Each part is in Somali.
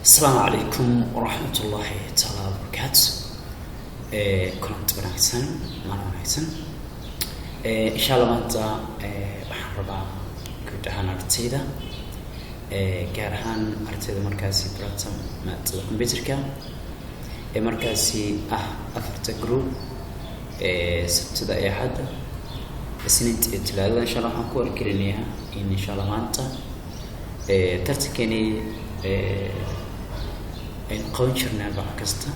السلام عليكم ورحمة الله تعالى وبركاته. كنت بنحسن ما بنحسن إن شاء الله ما أنت وحربا كنت أنا أرتيدا كارهان أرتيدا مركزي براتم ما الكمبيوتر كان مركزي أفرت جروب ستة أي حد السنين تلاتة إن شاء الله هنكون كلنيها إن شاء الله ما أنت ترتكني إن قوانشرنا بعكسته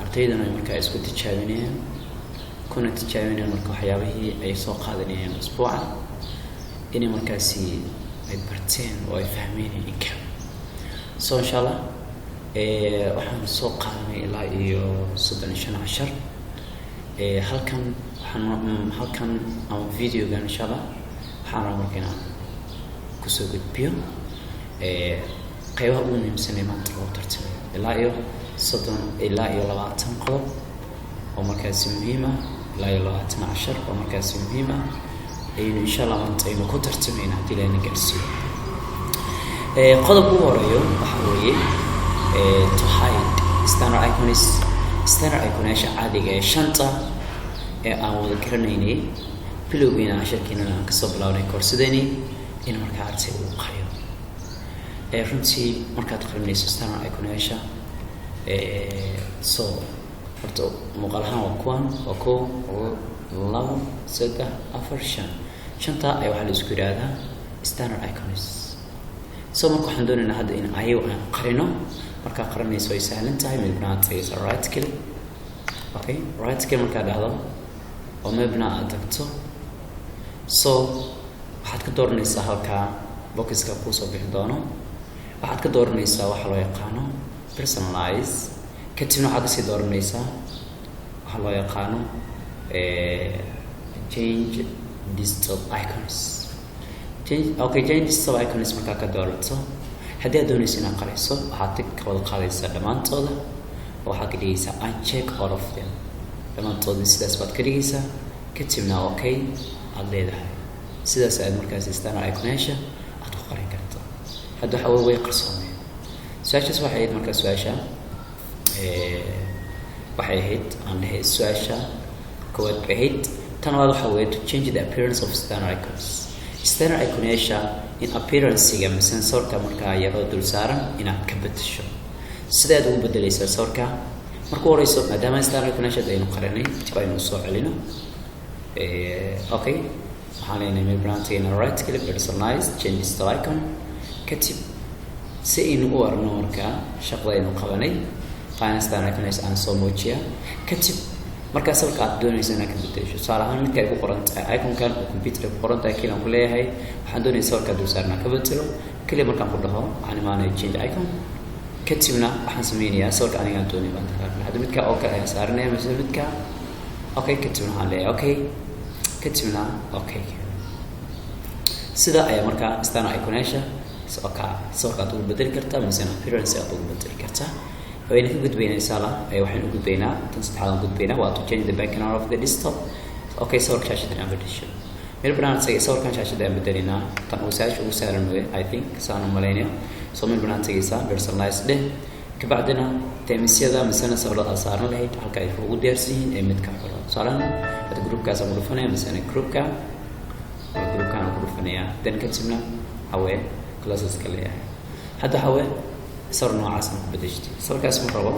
أرتيدنا مركا إسكو تجاوبينين كنا تجاوبينين مركا حيابه أي سوق هذا نيم أسبوعا إني مركاسي أي برتين وأي فهمين إنك سو إن شاء الله وحن سوق هذا إلى إيو صدق شن عشر هل كان أو فيديو كان إن شاء الله حنا مركنا كسوق بيو قيوها أمي مسنة ما تروح ترتمي إلا إيو صدق إلا إيو لغاتن قلب ومركز مهمة إلا إيو لغاتن عشر ومركز مهمة إن شاء الله أنت إنه كتر تمين هدي لين جلسي قلب وريو وحوي to hide standard iconish عادي شنطة أو ذكرني بلو بينا عشر كنا كسب لوني كورسدني إن مركز وقايو runtii markaad qiimeynayso standard iconesha so horta muuqaal ahaan waa kuwan waa koow labo saddex afar shanta ay waxaa la isku yiraahdaa standard icons so marka waxaan doonaynaa hadda in ayagu aan qarino markaa qarinayso way sahlan tahay midna tagaysa right click okay right click markaa dhahdo oo midna aad tagto so waxaad ka dooranaysaa halkaa boxka ku soo bixi doono waxaad ka dooranaysaa waxa loo yaqaano personalize kadibna waxaad sii dooranaysaa waxa loo yaqaano change digital icons change digital icons markaa ka doorato haddii aad doonayso inaad qarayso waxaad ka wada qaadaysaa dhammaantooda waxaad ka dhigaysaa uncheck all of them dhammaantooda sidaas baad ka dhigaysaa kadibna okay aad leedahay sidaas aad markaas standard iconesha aad ku qarin karto هذا هو قرصوني سؤال واحد مركز سؤال واحد عن هي السؤال كود بعيد تنوع حوالي to change the appearance of standard icons standard iconation in appearance يجمع سنسور كمركا يرد الزارم إن كبت الشو سداد وبدل سنسور كا مركو رئيسه ما دام standard iconation ده نقرني تبغى نوصل علينا أوكي حاليا من برانتين right click personalize change style icon كتب سئين أور نوركا شغلين قبلي فاينانس دانا كناس عن صوموجيا كتب مركز سرقة دوني سنة كبتيش صراحة من كيف قرنت أيكون كان كمبيوتر قرنت أكيد أقول ليه هاي حدوني سرقة دوسارنا كبتيرو كل مركز كلها عن ما نيجين أيكون كتبنا حسمينيا سرقة أنا عندوني بنتكلم هذا متك أوكي صارنا مثل متك أوكي كتبنا عليه أوكي كتبنا أوكي سدا أي مركز استنا أيكونيشة سوكا تقول بدل كرتا مثلا appearance تقول بدل كرتا وين في قد بينا رسالة أي واحد قد بينا تنصت حالا قد بينا وأتو change the background of the desktop أوكي صور شاشة بدلشة من البرنامج سي صور كان شاشة بدلنا تنوساش وسعر نوي I think سانو ملاينيا صور من البرنامج سي سا personalized ده كبعدنا تمسيه ذا مثلا صور أصارنا له حلقة يفوق درسين أي متكفر صارنا هذا جروب كذا ملفونة مثلا جروب كان ملفونة then كتبنا هواء كلاسز كلية هذا هو صار نوع عسل بديشتي صار كاسم ربع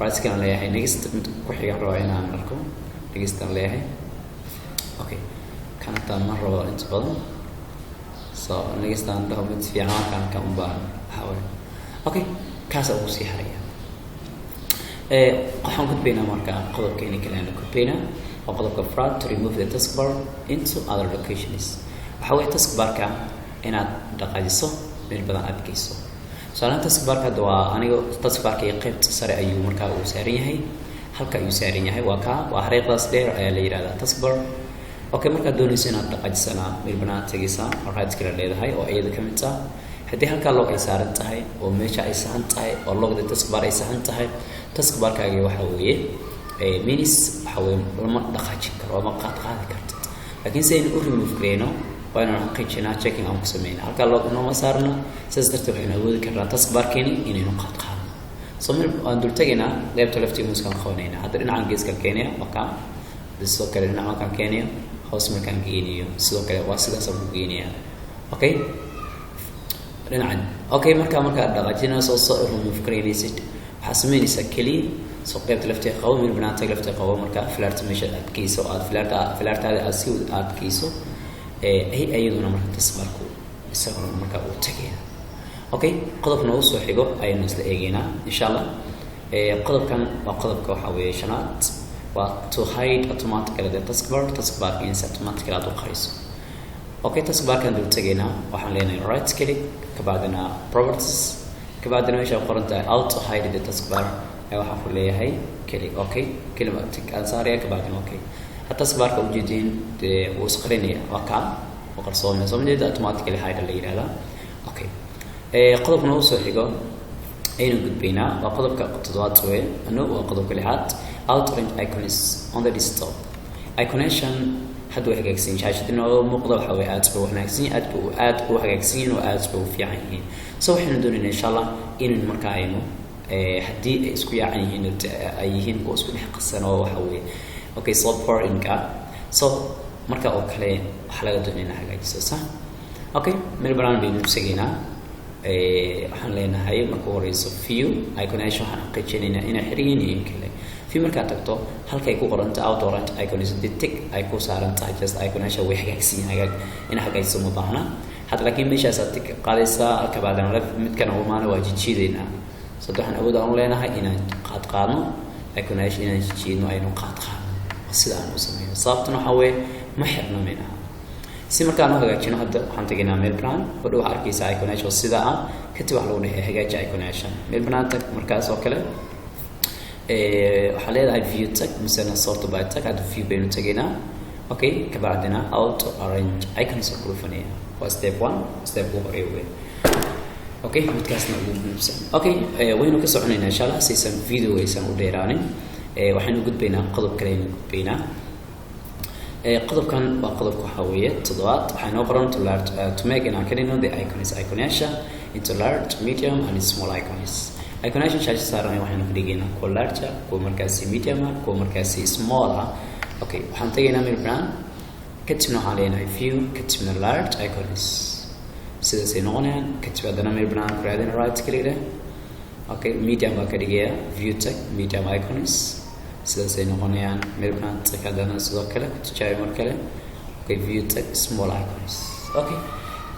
رايس كان ليه هاي نجست كحية رواينا عملكم نجست ليه هاي أوكي كانت مرة أنت بدل صار نجست عندهم بنت في عام كان كمبار هوا أوكي كاسة وسي هرية قحنا كنت بينا مركا قلب كيني كلام كنت بينا وقلب كفرات to remove the taskbar into other locations وحاول taskbar كان inaad dhaqaajiso meel badan aad geyso salaanta taskbarka waa aniga taskbarka ee qaybta sare ayuu markaa uu saaran yahay halka ayuu saaran yahay waa xariiqdaas dheer ayaa la yiraahdaa taskbar okay marka doonayso inaad dhaqaajisana meel badan aad tagaysaa waxaad iskala leedahay oo iyada kamid ah hadii halka loo ay saaran tahay oo meesha ay sahan tahay oo logda taskbar ay sahan tahay taskbarkaaga waxa weeye minis waxa weeye lama dhaqaajin karo ama qaadi karto laakiin si aynu u remove gareyno وأنا حقيقة checking أو كسمين هالك لوج إنه مسارنا سأسترتب هنا أقول كرر تسكبار كيني إنه نقاط قام صمر أندر تجينا لعبت لفتي مسكن خونينا هذا إن عن جيس كالكينيا وكان بالسوق كلنا عن كان كينيا خاص مكان كينيا سوق كلا واسطة سبب كينيا أوكي لنا أوكي مركا دغجنا صوص مفكرين يسد حسمين يسكلي سوق لعبت لفتي قوي من بنات لفتي قوي مركا فلرت مش كيسو فلرت هذا أسيو كيسو هي أيضا مركا تسبركو يسافر مركا وتجينا أوكي قطب نوصل حجاب أي نزل إيجينا إن شاء الله قطب كان وقطب كوحوي شنات to hide automatically the taskbar means automatically تقيسه أوكي taskbar كان دوتجينا وحنلينا right click كبعدنا properties كبعدنا إيش قرنت out to hide the taskbar أيوة حفليه هاي click أوكي كلمة أنصارية كبعدنا أوكي الtaskbar كوجدين وسقريني وكان وقرصون من زمن ده automatically hide اللي هذا أوكي قطب نوصل حجاب أين قد بينا وقطب كقطوات سوي إنه وقطب كليات outrange icons on the desktop iconation حدو حقيقسين شاشة إنه مقطب حوي ads بو حناكسين ad بو حقيقسين و ads بو في عينين سو إحنا ندون إن شاء الله إنه المركاينو حدي إسكو يعني إنه أيهين بو إسكو نحق السنة وحوي أوكي support إنك so مركا أوكلي حلقة دونينا حقيقسين صح أوكي من البران بينبسجينا waxaan leenahay marka horeyso view iconation waxaan xaqiijinaynaa inay xiriin yihiin kale view marka tagto halkay ku qoran tahay outdoor iconation detect ay ku saaran tahay just iconation way xagaagsiin in xagayso ma baahna hadda laakiin meeshaas aad qaadaysa ka baadan mid kana oo maana waa jijideena saddexan awood aan leenahay inaan qaadno iconation inaan jijiino aynu qaadno sida aan u sameeyo sababtuna waxa weeye ma xirno meena si markaan u hagaajino hadda waxaan tagnaa meel plan oo waxa arkaysaa iconation sida ah kadib waxa lagu dhahay hagaaji iconation meel plan tag markaas oo kale waxa leedahay view tag misana sort by tag aad view baynu tagnaa okay ka bacdina auto arrange icons oo kulfanaya waa step 1 step 4 way okay midkaasna ugu muhiimsan okay waynu ka soconaynaa insha Allah saysan video aysan u dheeraanin waxaanu gudbaynaa qodob kale aynu gudbaynaa قطب كان وقطب كحوية تضاد وحنا قرن to make an icon the icon is iconation into large medium and small icons iconation شاشة صارنا وحنا كديجينا كل large كل مركزي medium كل مركزي small okay وحنا تيجينا من البران كتبنا علينا view كتبنا large icons سيدا سينونيا كتبنا من البران كرادين right click okay medium وكديجيا view tag medium icons سيدا سينونيا من البران تكادنا سيدا كله تجاي مركله okay view tag small icons okay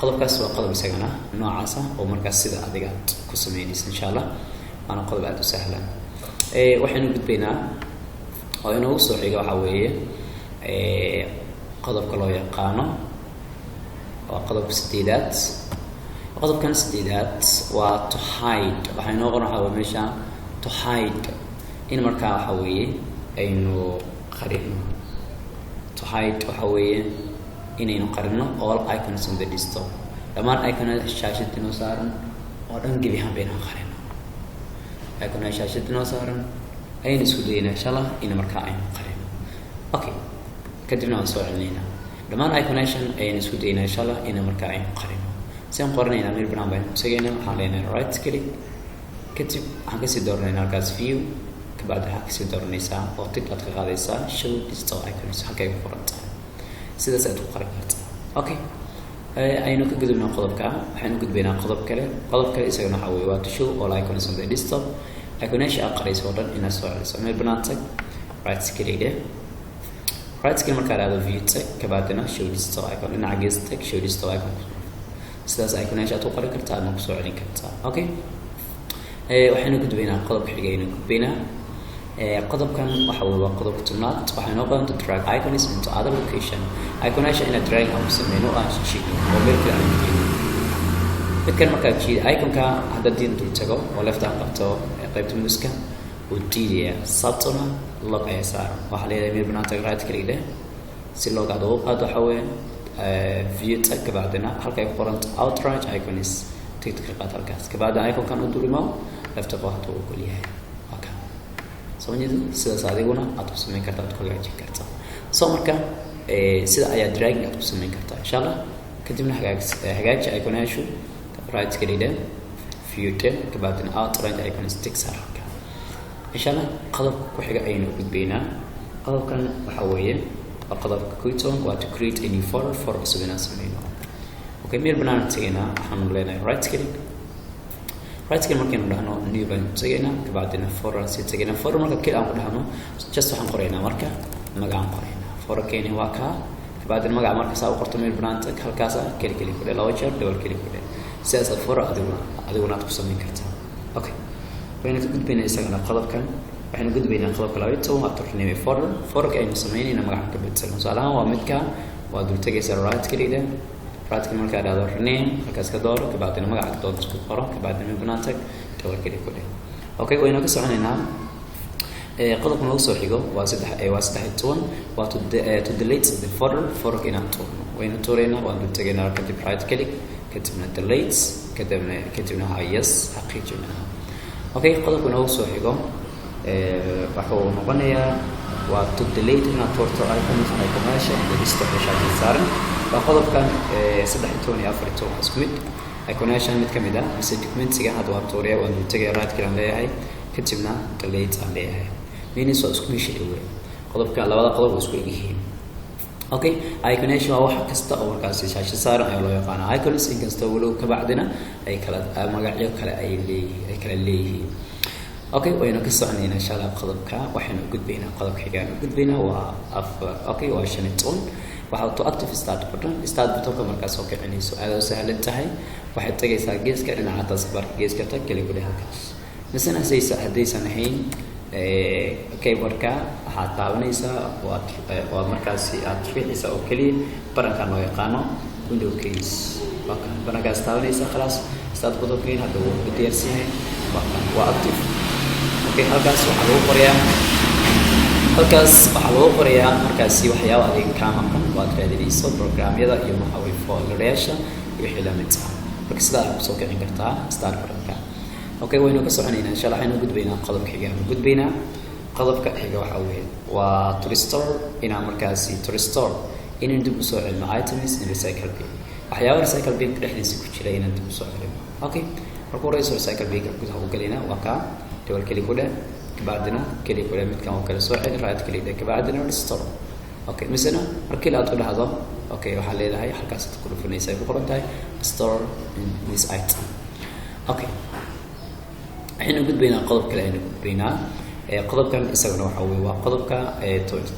قلب كاس وقلب سجنا نوع عصا ومركز سيدا أديقات كسمينيس إن شاء الله أنا قلب عدو سهلا وحين نقول بينا وإنه وصل حاجة حوية قلب كله يقانا وقلب سديدات قلب كان سديدات و to hide وحين نقول حوي مشان to hide إن مركز حوية إنه قريبنا to hide وحوية إنه قررنا all icons on the desktop لما icon الشاشة ديناصورن ودن جيبها بينها قررنا icon الشاشة ديناصورن أي نسودينا إن شاء الله إنه مركعين قررنا أوكي كدينا نسوي علينا لما icon أي نسودينا إن شاء الله إنه مركعين قررنا سين قررنا من البرنامج سجينا حالينا right click كتب حكسي دورنا نركز view كبعد حكسي دورنا سا أو تطلع هذا سا show desktop icons حكي قررتها سيدا سأتو قربت أوكي أينو كجذبنا قلب كا حينو كجذبنا قلب كله قلب كله يسوينا حوي واتشو all icons on the desktop iconation أقرأ صورة إن الصورة سمي بناتك right click ده right click مركز على view تك كبعدنا show desktop icon إن عجز تك show desktop icon سيدا iconation أتو قرب كرتا نقص على كرتا أوكي وحينو كجذبنا قلب حقيقي كجذبنا قطب كان وحول قطب تمنات وحين نقدر drag icons into other location iconation in a drag أو سمينه شيء وبركل على المكان بكر مكان شيء icon كا هذا دين تلتقو ولا فتح قطو قيبت المسكة وتيجي سطنا لق يسار وحليه من بنات right click ده سلوك عدو هذا حوي view تك بعدنا حلقة قرنت outright icons تكتك قطع الكاس كبعد icon كانوا دوري left قطو كلها soalnya sida adiguna aad ku sameyn kartaa aad ku hagaajin kartaa soo marka sida ayaa drag aad ku sameyn kartaa insha Allah كدبنا هجاج ايقونها شو رايت كليدا فيوتر كبعدين اوتلاين ايقون ستيك صار ان شاء الله قلب كحيga aynu gudbeyna qalabkan waxa weeye qalabka Qtone waa to create a new folder for cusubina sameeyno okay meel banaan tagayna waxaan leenahay right click markaan dhahno new baan tagayna kabacdina folder si tagayna folder marka kale aan ku dhahno just waxaan qoraynaa marka magacan qoraynaa folder keeni waa ka kabacdina magaca marka saa u qorto meel banaan tag halkaas kali ku dheh laba jeer double kali ku dheh sidaas folder adiguna aad ku sameyn kartaa okay وين تقول بين إسقنا قلب كان وحين قد بين قلب كلاوي تو ما ترني فورر فورك أي مسميني أنا ما حكي بتسلم سؤالها ومتك ودول تجي سر رايت كده رايت كده مركز هذا الرنين مركز كدور كبعدين ما قاعد تدور تسكت قرا كبعدين من بناتك تقول كده كله أوكي وين كسرنا هنا قلب نوصل حقه واسد حتون delete the folder إن تون وين تورينا ودول تجي نركز رايت كده كتبنا delete كتبنا yes حقيقي منها okay qodobka noo soo xigo wuxuu noqonayaa waa to delete ina torto icons ay kumaasha ee isticmaasha saaran waa qodobkan 3.4 isku mid iconation mid kamid ah mise documentiga hadda waa tooriya waa tagay raad kale leeyahay kadibna delete aan leeyahay meaning soo isku meesha weey qodobka labada qodob isku yihiin okay iconation waa wax kasta oo markaas shaashada saaran ay loo yaqaan icons in kasta walow ka bacdina ay kala magacyo kale ay leeyihiin okay wayna ka soconaynaa insha Allah qodobka waxaan u gudbaynaa qodobka xigaan u gudbaynaa waa okay waa shanton waxa to active start button markaas oo ka cinayso aad u sahlan tahay waxay tagaysaa geeska dhinaca taskbar geeska tag kale gudaha halkaas misana hadaysan ahayn keyboardka waxaad taabanaysaa waa markaasi aad fiicisa oo kaliya barankan loo yaqaano window keys barankaas taabanaysaa khalaas start button hadda wuu diyaarsan yahay waa active okay halkaas waxaa lagu qorayaa markaasi waxyaabo adeeg ka maqan waad raadinayso programyada iyo maxaway foldereyaasha iyo wixii la mid ah marka sidaa aad soo kicin kartaa start baranka okay waynu ka soconaynaa insha Allah waxaynu gudbaynaa qodobka xiga qodobka xiga waxa weeye waa to restore ina markaasi to restore in dib u soo celino items in recycle bin waxyaabo recycle bin dhexdiisa ku jira in dib u soo celino okay marka hore recycle bin gudaha u galina waa ka double click ku dheh kabacdina click ku dheh midkan oo kale soo celin right click dheh kabacdina restore okay misana markii la aad u dhahdo okay waxa leedahay halkaas aad ku dhufanaysaa ay ku qoran tahay restore in this item okay aynu gudbaynaa qodob kale aynu gudbaynaa qodobkan isaguna waxa weeye waa qodobka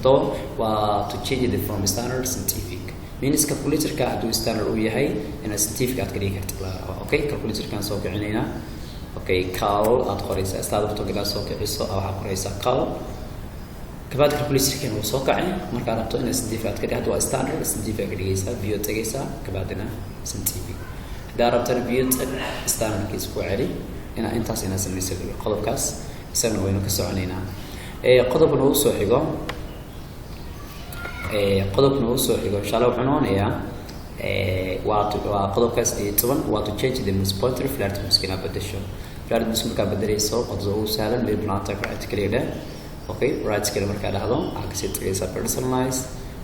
to waa to change the from standard scientific means calculator-ka haduu standard uu yahay in scientific aad ka dhigi karto okay calculator-kan soo kicinayna okay cal aad qoraysaa standard to soo kiciso waxa qoraysaa cal kabad calculator-kan uu soo kacay marka aad rabto in scientific aad ka dhigto waa standard scientific ka dhigaysaa view tagaysaa kabadina scientific hadaa rabto view standard kiis ku celi ina intaas ina sameeyay qodobkaas isaguna waynu ka soconaynaa qodobka uu soo xigo insha Allah waxaan oonayaa waa qodobkaas 10 waa to change the mouse pointer flat muskina bedesho flat muska bedelayso qodobka uu sahlan meel banaanta ka tigreeda okay right kale marka dhahdo waxa ka sii tagaysaa personalize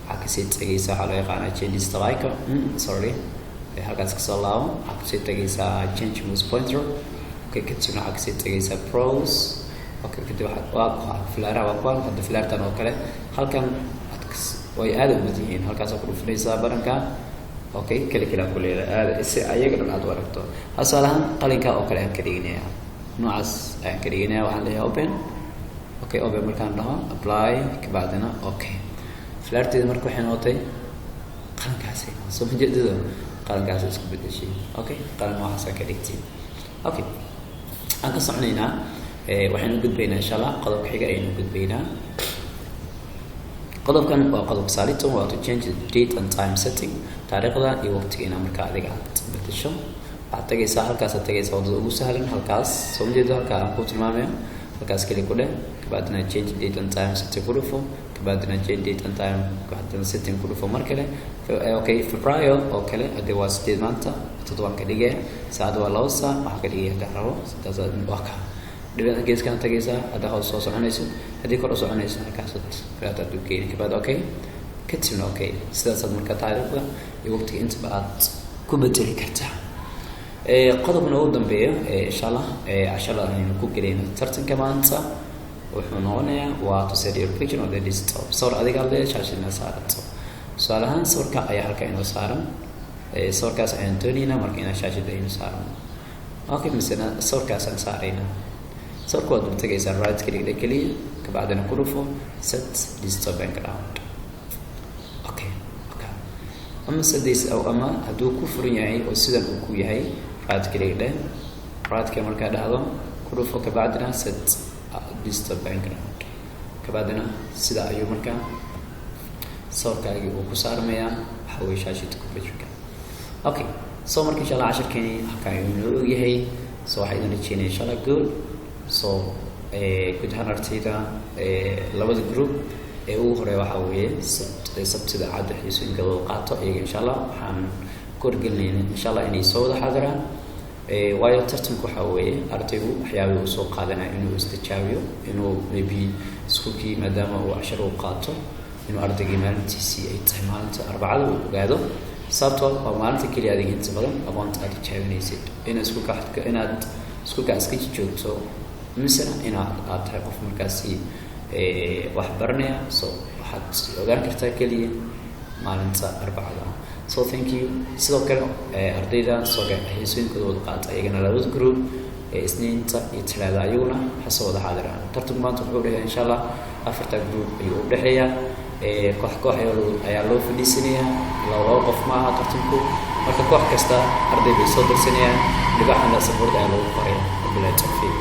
waxa ka sii tagaysaa waxa loo yaqaan change style sorry halkaas ka soo laabo waxa ka sii tagaysaa change mouse pointer okay kadibna waxa ka sii tagaysaa pros okay kadib waa flaara waa hadda flaartan oo kale halkan way aad u badiyeen halkaas ku dhufanaysaa baranka okay kala ku leeyahay aad si ayaga dhan aad waragto asalahan qalinka oo kale aan ka dhignaa noocaas aan ka dhignaa waxaan leeyahay open markaan dhaho apply kabacdina okay flaarteeda marka waxay noqotay qalinkaas soo jeedada qalinkaas isku bedeshay okay qalin waxaas ka dhigtay okay aan ka soconaynaa waxaynu gudbaynaa insha Allah qodobka xiga aynu gudbaynaa qodobkan waa qodob saalito waa to change the date and time setting taariikhda iyo waqtiga marka adiga aad bedesho waxaad tagaysaa halkaas aad tagaysaa wadada ugu sahlan halkaas soo jeedo halka aan ku tilmaamayo halkaas kaliya ku dheh kabacdina change date and time setting ku dhufo kabacdina change date and time kabacdina setting ku dhufo mar kale okay February oo kale hadii waa 8 maanta 7 ka dhigay saacadu waa 2 saac waxa ka dhigay rabo 8 waa ka dibadda geeskan tagaysaa hada hoos soo soconayso hadii kor u soconayso halkaas aad dukeeyay kabad okay كتبنا اوكي سيدا صد مركا تعرفها يوقتك انت بعد كوبتري كرتا قضب نقول دنبيه ان شاء الله عشان الله نكون قلينا ترتن كمان انت وحنونيا وتسير البيجن او ديسكتوب صور اديق على شاشة سارت سؤالهان صورك اي halka inoo saaran صورkaas ayaan doonayna marka inaan shaashada aynu saarno okay مثلا صورkaas aan saarayna صورka waad u tagaysaa right click kaliya ka bacdina ku dhufo set desktop background okay ama sidaas oo ama haduu ku furan yahay oo sidan uu ku yahay right click right ka marka dhacdo ku dhufo ka bacdina set desktop background ka bacdina sida ayuu marka صوركاغي uu ku saarmaya waxa way shaashada computerka okay so marka insha Allah casharkeeni halkaan inuu yahay so waxa idin rajeenay insha Allah gool so ku jahanartayda labada group ugu hore waxa weeye sabtida caad xiisin gado qaato iyaga insha Allah waxaan korgelnay insha Allah inay soo wada xaadiraan waayo tartanku waxa weeye ardaygu waxyaabo uu soo qaadanay inuu istijaabiyo inuu maybe iskuulkii maadaama uu cashar u qaato inuu ardayga maalintiisi ay tahay maalinta arbacada uu ogaado sababtoo ah maalinta kaliya adiga inta badan aqoonta aad jaawinaysid inaad iskuulka iska joogto misana inaad tahay qof markaasi wax baranaya so waxaad ogaan kartaa kaliya maalinta arbacada so thank you sidoo kale ardayda soo xiisooyinkooda qaata ayagana labada group isniinta iyo talaada ayuuna xasoo wada xaadiraan tartanku maanta wuxuu dhahay insha Allah afarta group ayuu u dhaxeeyaa koox ayaa loo fadhiisanayaa laba qof ma aha tartanku marka koox kasta arday bay soo dirsanayaan dhibaxana support ayaa loogu qorayaa bilaad tawfiiq